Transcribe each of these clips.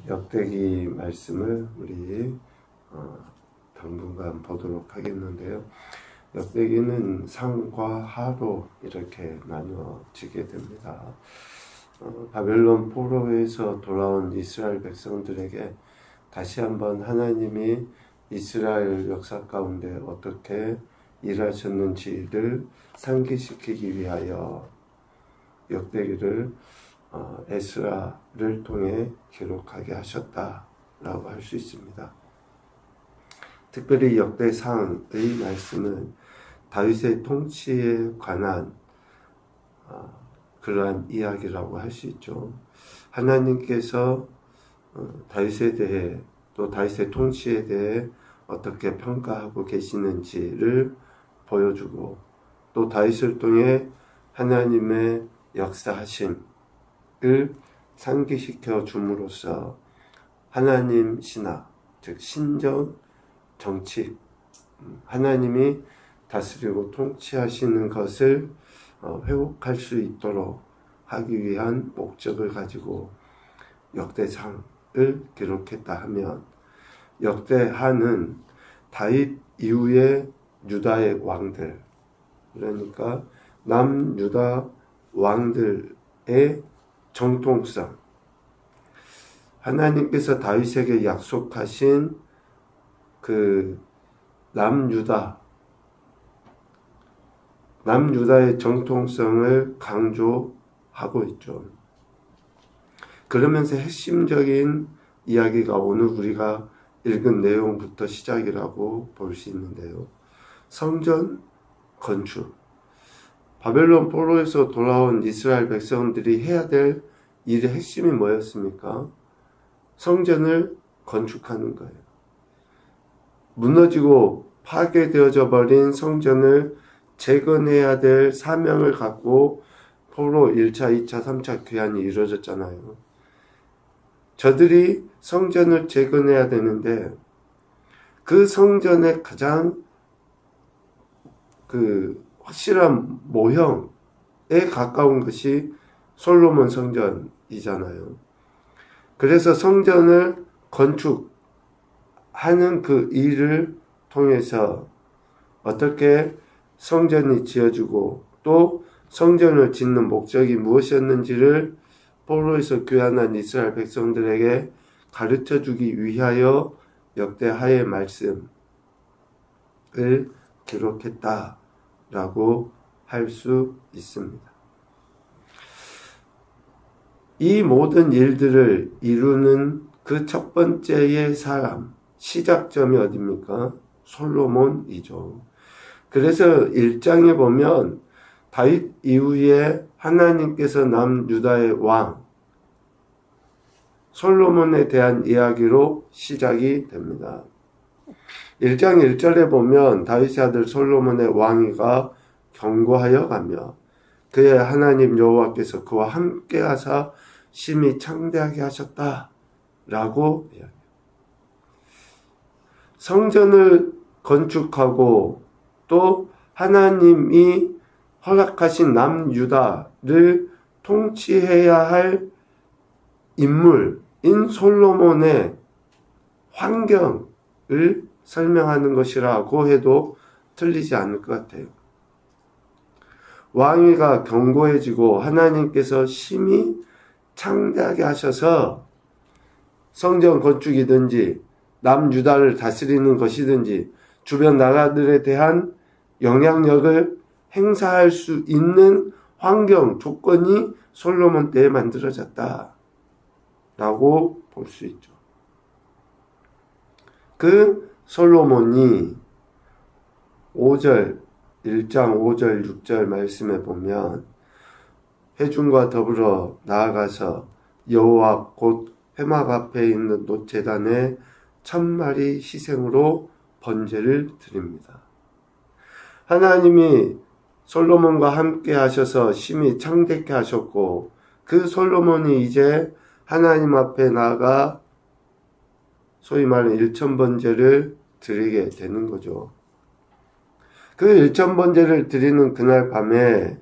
역대기 말씀을 우리 당분간 보도록 하겠는데요. 역대기는 상과 하로 이렇게 나뉘어지게 됩니다. 바벨론 포로에서 돌아온 이스라엘 백성들에게 다시 한번 하나님이 이스라엘 역사 가운데 어떻게 일하셨는지를 상기시키기 위하여 역대기를 에스라를 통해 기록하게 하셨다라고 할 수 있습니다. 특별히 역대상의 말씀은 다윗의 통치에 관한 그러한 이야기라고 할 수 있죠. 하나님께서 다윗에 대해 또 다윗의 통치에 대해 어떻게 평가하고 계시는지를 보여주고 또 다윗을 통해 하나님의 역사하심을 상기시켜 줌으로써 하나님 신학, 즉 신정, 정치, 하나님이 다스리고 통치하시는 것을 회복할 수 있도록 하기 위한 목적을 가지고 역대상을 기록했다 하면, 역대하는 다윗 이후의 유다의 왕들, 그러니까 남유다 왕들의 정통성, 하나님께서 다윗에게 약속하신 그 남유다의 정통성을 강조하고 있죠. 그러면서 핵심적인 이야기가 오늘 우리가 읽은 내용부터 시작이라고 볼 수 있는데요. 성전 건축. 바벨론 포로에서 돌아온 이스라엘 백성들이 해야 될 일의 핵심이 뭐였습니까? 성전을 건축하는 거예요. 무너지고 파괴되어져 버린 성전을 재건해야 될 사명을 갖고 포로 1차, 2차, 3차 귀환이 이루어졌잖아요. 저들이 성전을 재건해야 되는데 그 성전의 가장 확실한 모형에 가까운 것이 솔로몬 성전이잖아요. 그래서 성전을 건축하는 그 일을 통해서 어떻게 성전이 지어지고 또 성전을 짓는 목적이 무엇이었는지를 포로에서 귀환한 이스라엘 백성들에게 가르쳐주기 위하여 역대하의 말씀을 기록했다라고 할 수 있습니다. 이 모든 일들을 이루는 그 첫 번째의 사람, 시작점이 어디입니까? 솔로몬이죠. 그래서 1장에 보면 다윗 이후에 하나님께서 남유다의 왕 솔로몬에 대한 이야기로 시작이 됩니다. 1장 1절에 보면 다윗의 아들 솔로몬의 왕위가 견고하여 가며 그의 하나님 여호와께서 그와 함께 하사 심히 창대하게 하셨다라고 이야기해요. 성전을 건축하고 또 하나님이 허락하신 남유다를 통치해야 할 인물인 솔로몬의 환경을 설명하는 것이라고 해도 틀리지 않을 것 같아요. 왕위가 견고해지고 하나님께서 심히 창대하게 하셔서 성전 건축이든지 남유다를 다스리는 것이든지 주변 나라들에 대한 영향력을 행사할 수 있는 환경, 조건이 솔로몬 때에 만들어졌다라고 볼 수 있죠. 그 솔로몬이 1장 5절, 6절 말씀에 보면 회중과 더불어 나아가서 여호와 곧 회막 앞에 있는 노제단에 1000마리 희생으로 번제를 드립니다. 하나님이 솔로몬과 함께 하셔서 심히 창대케 하셨고 그 솔로몬이 이제 하나님 앞에 나아가 소위 말하는 1000번제를 드리게 되는 거죠. 그 1000번제를 드리는 그날 밤에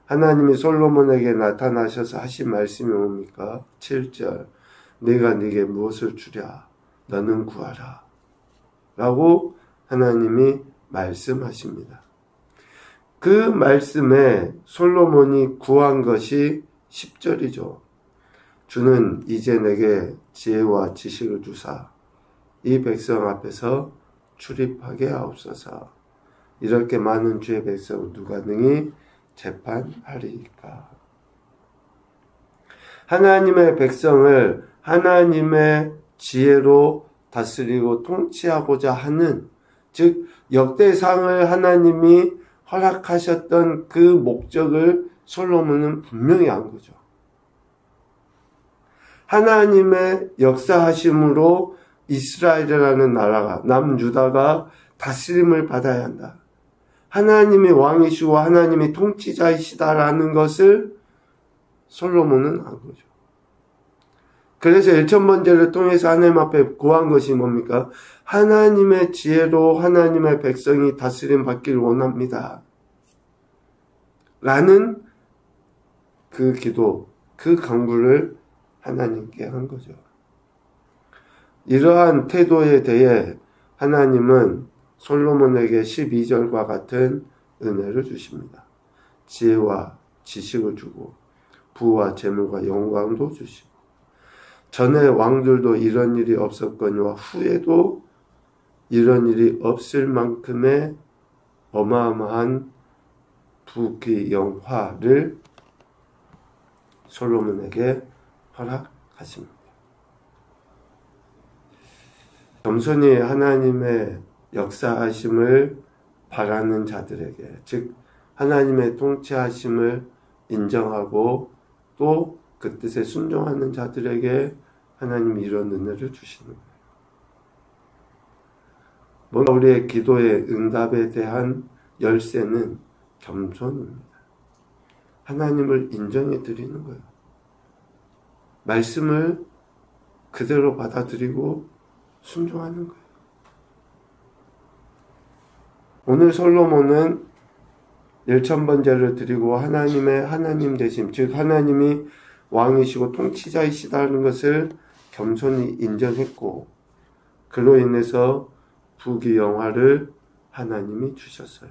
하나님이 솔로몬에게 나타나셔서 하신 말씀이 뭡니까? 7절 내가 네게 무엇을 주랴? 너는 구하라. 라고 하나님이 말씀하십니다. 그 말씀에 솔로몬이 구한 것이 10절이죠. 주는 이제 내게 지혜와 지식을 주사 이 백성 앞에서 출입하게 하옵소서. 이렇게 많은 주의 백성을 누가 능히 재판하리이까. 하나님의 백성을 하나님의 지혜로 다스리고 통치하고자 하는, 즉 역대상을 하나님이 허락하셨던 그 목적을 솔로몬은 분명히 안 거죠. 하나님의 역사하심으로 이스라엘이라는 나라가, 남유다가 다스림을 받아야 한다. 하나님이 왕이시고 하나님이 통치자이시다라는 것을 솔로몬은 안 거죠. 그래서 1,000번제를 통해서 하나님 앞에 구한 것이 뭡니까? 하나님의 지혜로 하나님의 백성이 다스림 받기를 원합니다. 라는 그 기도, 그 간구를 하나님께 한 거죠. 이러한 태도에 대해 하나님은 솔로몬에게 12절과 같은 은혜를 주십니다. 지혜와 지식을 주고 부와 재물과 영광도 주시고, 전에 왕들도 이런 일이 없었거니와 후에도 이런 일이 없을 만큼의 어마어마한 부귀 영화를 솔로몬에게 허락하십니다. 겸손히 하나님의 역사하심을 바라는 자들에게, 즉 하나님의 통치하심을 인정하고 또 그 뜻에 순종하는 자들에게 하나님이 이런 은혜를 주시는 거예요. 뭔가 우리의 기도의 응답에 대한 열쇠는 겸손입니다. 하나님을 인정해 드리는 거예요. 말씀을 그대로 받아들이고 순종하는 거예요. 오늘 솔로몬은 1,000번제를 드리고 하나님의 하나님 되심, 즉 하나님이 왕이시고 통치자이시다는 것을 겸손히 인정했고, 그로 인해서 부귀영화를 하나님이 주셨어요.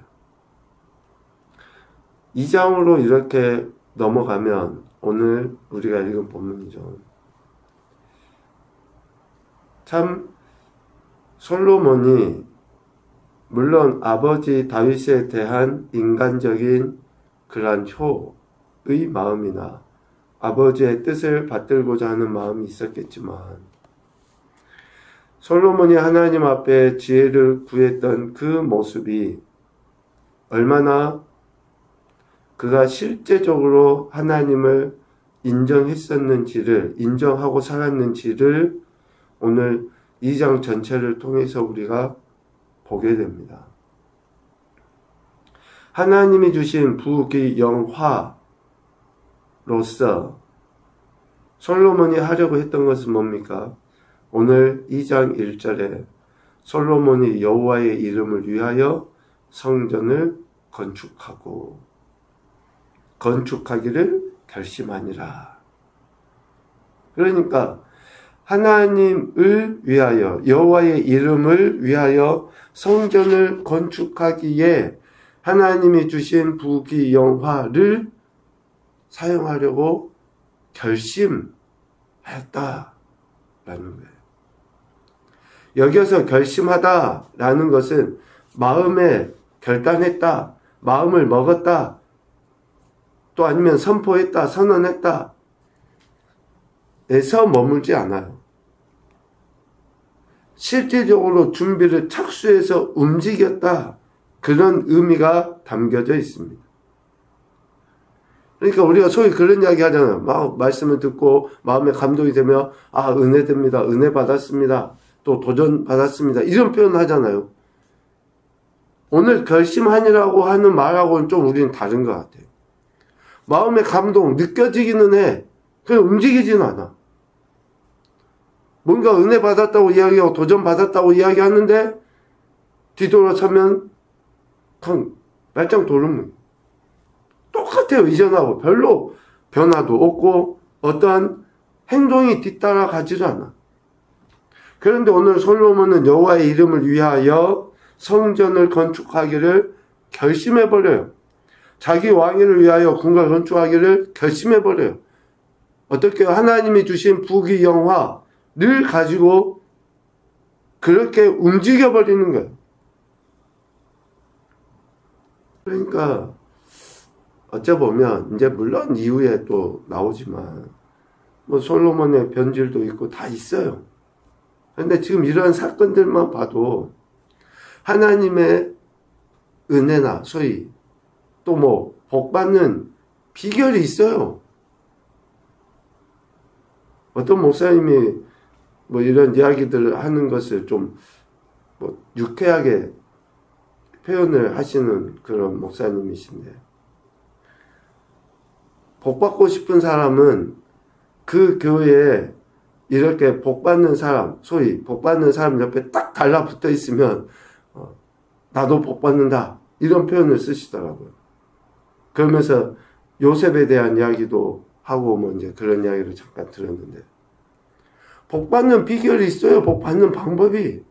2장으로 이렇게 넘어가면 오늘 우리가 읽은 본문이죠. 참 솔로몬이 물론 아버지 다윗에 대한 인간적인 그러한 효의 마음이나 아버지의 뜻을 받들고자 하는 마음이 있었겠지만, 솔로몬이 하나님 앞에 지혜를 구했던 그 모습이 얼마나 그가 실제적으로 하나님을 인정했었는지를, 인정하고 살았는지를 오늘 2장 전체를 통해서 우리가 보게 됩니다. 하나님이 주신 부귀영화로서 솔로몬이 하려고 했던 것은 뭡니까? 오늘 2장 1절에 솔로몬이 여호와의 이름을 위하여 성전을 건축하기를 결심하니라. 그러니까 하나님을 위하여, 여호와의 이름을 위하여 성전을 건축하기에 하나님이 주신 부귀영화를 사용하려고 결심하였다라는 거예요. 여기서 결심하다라는 것은 마음에 결단했다, 마음을 먹었다, 또 아니면 선포했다, 선언했다 에서 머물지 않아요. 실질적으로 준비를 착수해서 움직였다, 그런 의미가 담겨져 있습니다. 그러니까 우리가 소위 그런 이야기 하잖아요. 막 말씀을 듣고 마음에 감동이 되면 은혜 됩니다, 은혜 받았습니다, 또 도전 받았습니다, 이런 표현 하잖아요. 오늘 결심하니라고 하는 말하고는 좀 우리는 다른 것 같아요. 마음의 감동 느껴지기는 해. 그냥 움직이지는 않아. 뭔가 은혜 받았다고 이야기하고 도전 받았다고 이야기하는데 뒤돌아서면 그냥 말짱 도루묵. 똑같아요. 이전하고 별로 변화도 없고 어떠한 행동이 뒤따라가질 않아. 그런데 오늘 솔로몬은 여호와의 이름을 위하여 성전을 건축하기를 결심해버려요. 자기 왕위를 위하여 궁궐을 건축하기를 결심해버려요. 어떻게 하나님이 주신 부귀영화를 가지고 그렇게 움직여버리는 거예요. 그러니까 어쩌보면 이제 물론 이후에 또 나오지만 뭐 솔로몬의 변질도 있고 다 있어요. 그런데 지금 이런 사건들만 봐도 하나님의 은혜나 소위 또 뭐 복받는 비결이 있어요. 어떤 목사님이 뭐 이런 이야기들을 하는 것을 좀 뭐 유쾌하게 표현을 하시는 그런 목사님이신데, 복받고 싶은 사람은 그 교회에 이렇게 복받는 사람, 소위 복받는 사람 옆에 딱 달라붙어 있으면 나도 복받는다 이런 표현을 쓰시더라고요. 그러면서 요셉에 대한 이야기도 하고 뭐 이제 그런 이야기를 잠깐 들었는데, 복받는 비결이 있어요. 복받는 방법이.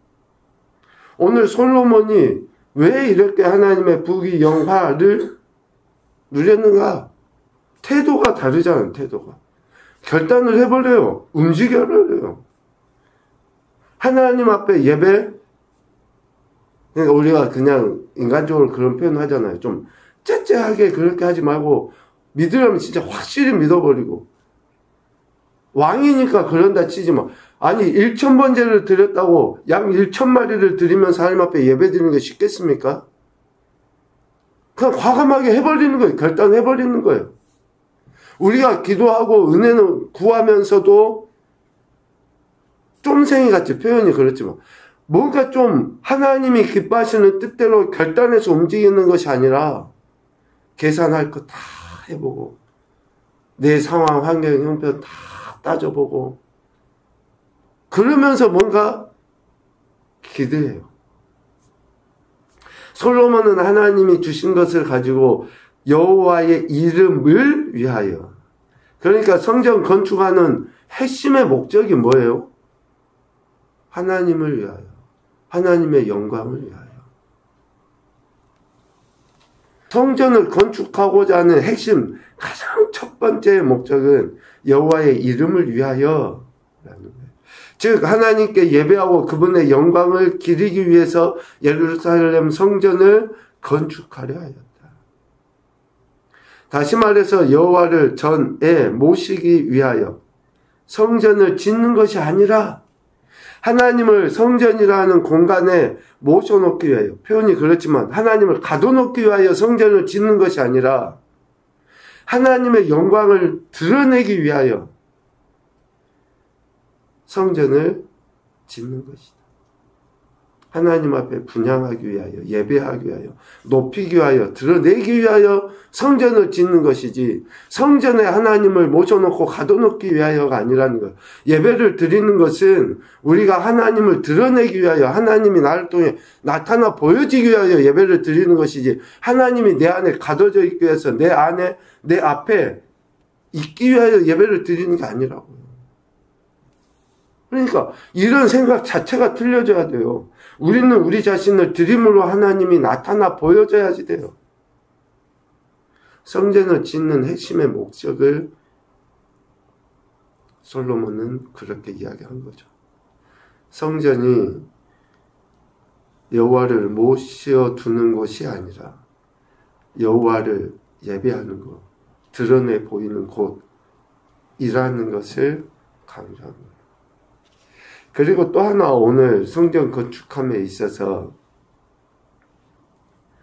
오늘 솔로몬이 왜 이렇게 하나님의 부귀 영화를 누렸는가? 태도가 다르잖아요. 태도가. 결단을 해버려요. 움직여버려요. 하나님 앞에 예배, 그러니까 우리가 그냥 인간적으로 그런 표현을 하잖아요. 좀 째째하게 그렇게 하지 말고 믿으려면 진짜 확실히 믿어버리고, 왕이니까 그런다 치지 마. 아니 1,000번제를 드렸다고 양 1,000마리를 드리면서 하나님 앞에 예배 드리는 게 쉽겠습니까? 그냥 과감하게 해버리는 거예요. 결단해버리는 거예요. 우리가 기도하고 은혜는 구하면서도 쫌생이 같이 표현이 그렇지만 뭔가 좀 하나님이 기뻐하시는 뜻대로 결단해서 움직이는 것이 아니라 계산할 거 다 해보고 내 상황, 환경, 형편 다 따져보고 그러면서 뭔가 기대해요. 솔로몬은 하나님이 주신 것을 가지고 여호와의 이름을 위하여, 그러니까 성전 건축하는 핵심의 목적이 뭐예요? 하나님을 위하여, 하나님의 영광을 위하여. 성전을 건축하고자 하는 핵심, 가장 첫 번째 목적은 여호와의 이름을 위하여 라는 거예요. 즉 하나님께 예배하고 그분의 영광을 기리기 위해서 예루살렘 성전을 건축하려 하였다. 다시 말해서 여호와를 전에 모시기 위하여 성전을 짓는 것이 아니라 하나님을 성전이라는 공간에 모셔놓기 위하여, 표현이 그렇지만 하나님을 가둬놓기 위하여 성전을 짓는 것이 아니라 하나님의 영광을 드러내기 위하여 성전을 짓는 것이다. 하나님 앞에 분향하기 위하여, 예배하기 위하여, 높이기 위하여, 드러내기 위하여 성전을 짓는 것이지 성전에 하나님을 모셔놓고 가둬놓기 위하여가 아니라는 거예요. 예배를 드리는 것은 우리가 하나님을 드러내기 위하여, 하나님이 나를 통해 나타나 보여지기 위하여 예배를 드리는 것이지 하나님이 내 안에 가둬져 있기 위해서 내 안에, 내 앞에 있기 위하여 예배를 드리는 게 아니라고요. 그러니까 이런 생각 자체가 틀려져야 돼요. 우리는 우리 자신을 드림으로 하나님이 나타나 보여줘야지 돼요. 성전을 짓는 핵심의 목적을 솔로몬은 그렇게 이야기한 거죠. 성전이 여호와를 모셔두는 곳이 아니라 여호와를 예배하는 곳, 드러내 보이는 곳이라는 것을 강조한 거예요. 그리고 또 하나, 오늘 성전 건축함에 있어서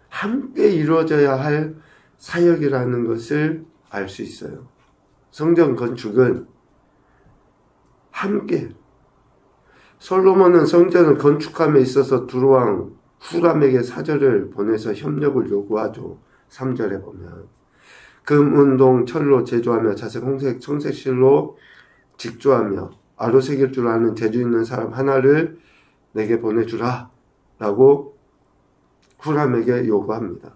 함께 이루어져야 할 사역이라는 것을 알 수 있어요. 성전 건축은 함께, 솔로몬은 성전을 건축함에 있어서 두로왕 후람에게 사절을 보내서 협력을 요구하죠. 3절에 보면 금, 은동, 철로 제조하며 자색, 홍색, 청색실로 직조하며 아로 새길 줄 아는 재주 있는 사람 하나를 내게 보내주라 라고 후람에게 요구합니다.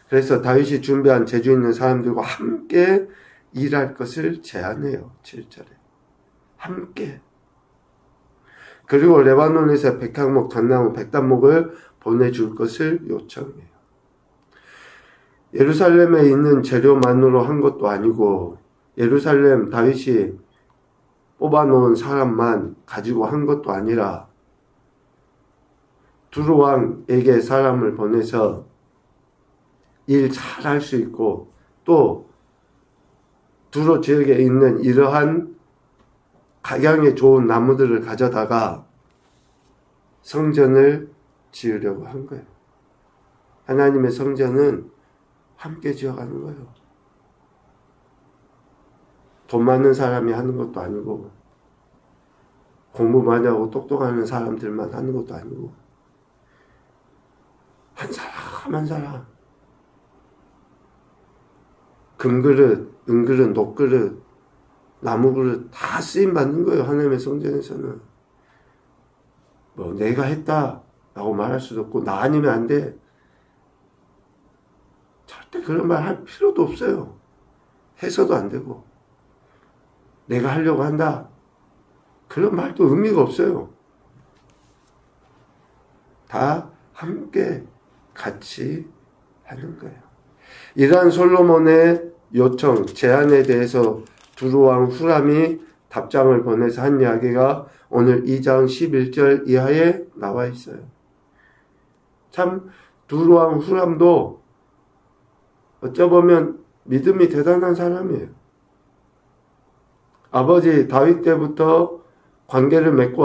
그래서 다윗이 준비한 재주 있는 사람들과 함께 일할 것을 제안해요. 7절에. 함께. 그리고 레바논에서 백향목, 단나무, 백단목을 보내줄 것을 요청해요. 예루살렘에 있는 재료만으로 한 것도 아니고 예루살렘 다윗이 뽑아놓은 사람만 가지고 한 것도 아니라 두루 왕에게 사람을 보내서 일 잘할 수 있고 또 두루 지역에 있는 이러한 각양에 좋은 나무들을 가져다가 성전을 지으려고 한 거예요. 하나님의 성전은 함께 지어가는 거예요. 돈 많은 사람이 하는 것도 아니고 공부 많이 하고 똑똑한 사람들만 하는 것도 아니고 한 사람 한 사람 금그릇, 은그릇, 녹그릇, 나무그릇 다 쓰임받는 거예요. 하나님의 성전에서는. 뭐 내가 했다라고 말할 수도 없고 나 아니면 안 돼. 절대 그런 말 할 필요도 없어요. 해서도 안 되고 내가 하려고 한다. 그런 말도 의미가 없어요. 다 함께 같이 하는 거예요. 이러한 솔로몬의 요청, 제안에 대해서 두루왕 후람이 답장을 보내서 한 이야기가 오늘 2장 11절 이하에 나와 있어요. 참 두루왕 후람도 어쩌보면 믿음이 대단한 사람이에요. 아버지 다윗 때부터 관계를 맺고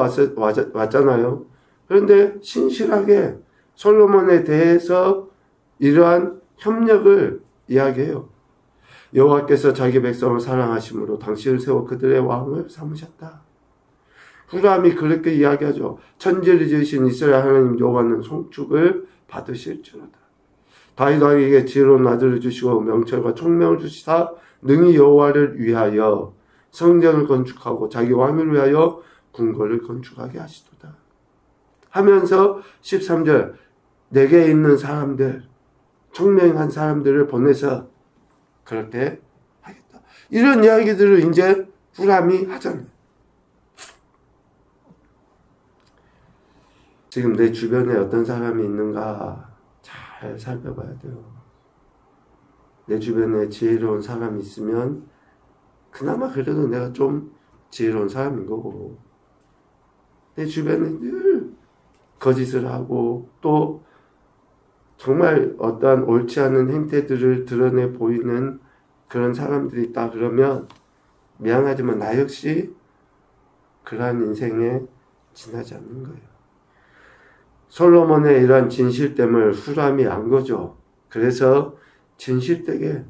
왔잖아요. 그런데 신실하게 솔로몬에 대해서 이러한 협력을 이야기해요. 여호와께서 자기 백성을 사랑하심으로 당신을 세워 그들의 왕을 삼으셨다. 후람이 그렇게 이야기하죠. 천지를 지으신 이스라엘 하나님 여호와는 송축을 받으실지로다. 다윗 왕에게 지혜로운 아들을 주시고 명철과 총명을 주시사 능히 여호와를 위하여 성전을 건축하고 자기 왕을 위하여 궁궐을 건축하게 하시도다. 하면서 13절 내게 있는 사람들 총명한 사람들을 보내서 그렇게 하겠다. 이런 이야기들을 이제 후람이 하잖아요. 지금 내 주변에 어떤 사람이 있는가 잘 살펴봐야 돼요. 내 주변에 지혜로운 사람이 있으면 그나마 그래도 내가 좀 지혜로운 사람인 거고 내 주변에 늘 거짓을 하고 또 정말 어떠한 옳지 않은 행태들을 드러내 보이는 그런 사람들이 있다 그러면 미안하지만 나 역시 그러한 인생에 지나지 않는 거예요. 솔로몬의 이러한 진실됨을 후람이 안 거죠. 그래서 진실되게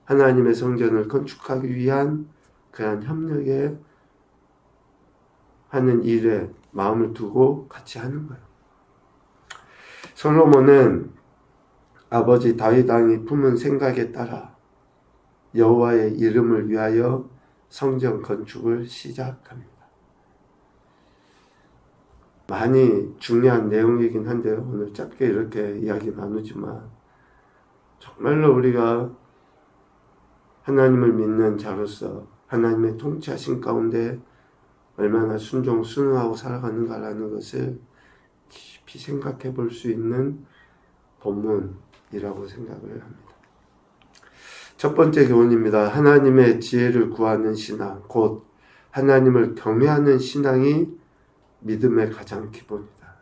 하나님의 성전을 건축하기 위한 그러한 협력에 하는 일에 마음을 두고 같이 하는 거예요. 솔로몬은 아버지 다윗 왕이 품은 생각에 따라 여호와의 이름을 위하여 성전 건축을 시작합니다. 많이 중요한 내용이긴 한데요. 오늘 짧게 이렇게 이야기 나누지만 정말로 우리가 하나님을 믿는 자로서 하나님의 통치하신 가운데 얼마나 순종하고 살아가는가라는 것을 깊이 생각해 볼 수 있는 본문이라고 생각을 합니다. 첫 번째 교훈입니다. 하나님의 지혜를 구하는 신앙, 곧 하나님을 경외하는 신앙이 믿음의 가장 기본이다.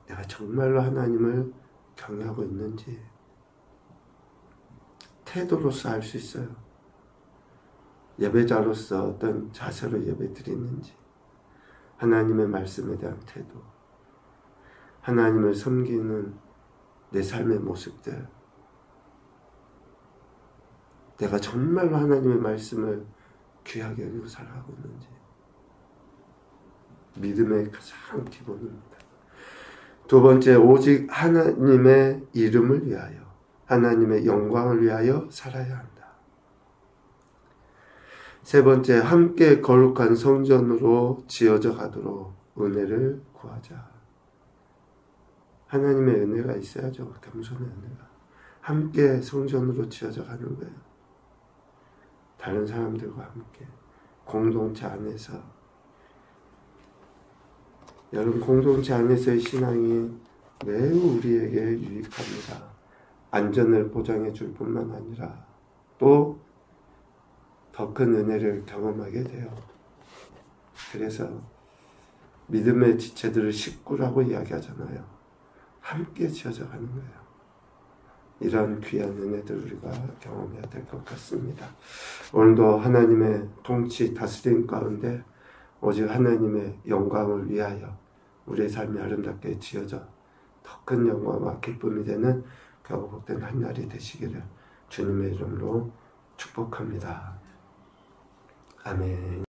내가 정말로 하나님을 경외하고 있는지 태도로서 알 수 있어요. 예배자로서 어떤 자세로 예배드리는지, 하나님의 말씀에 대한 태도, 하나님을 섬기는 내 삶의 모습들, 내가 정말로 하나님의 말씀을 귀하게 여기고 살아가고 있는지, 믿음의 가장 기본입니다. 두 번째, 오직 하나님의 이름을 위하여, 하나님의 영광을 위하여 살아야 한다. 세 번째, 함께 거룩한 성전으로 지어져 가도록 은혜를 구하자. 하나님의 은혜가 있어야죠. 겸손의 은혜가. 함께 성전으로 지어져 가는 거예요. 다른 사람들과 함께. 공동체 안에서, 여러분 공동체 안에서의 신앙이 매우 우리에게 유익합니다. 안전을 보장해 줄 뿐만 아니라 또 더 큰 은혜를 경험하게 돼요. 그래서 믿음의 지체들을 식구라고 이야기하잖아요. 함께 지어져 가는 거예요. 이런 귀한 은혜들 우리가 경험해야 될 것 같습니다. 오늘도 하나님의 통치 다스림 가운데 오직 하나님의 영광을 위하여 우리의 삶이 아름답게 지어져 더 큰 영광과 기쁨이 되는 겨우 복된 한 날이 되시기를 주님의 이름으로 축복합니다. 아멘.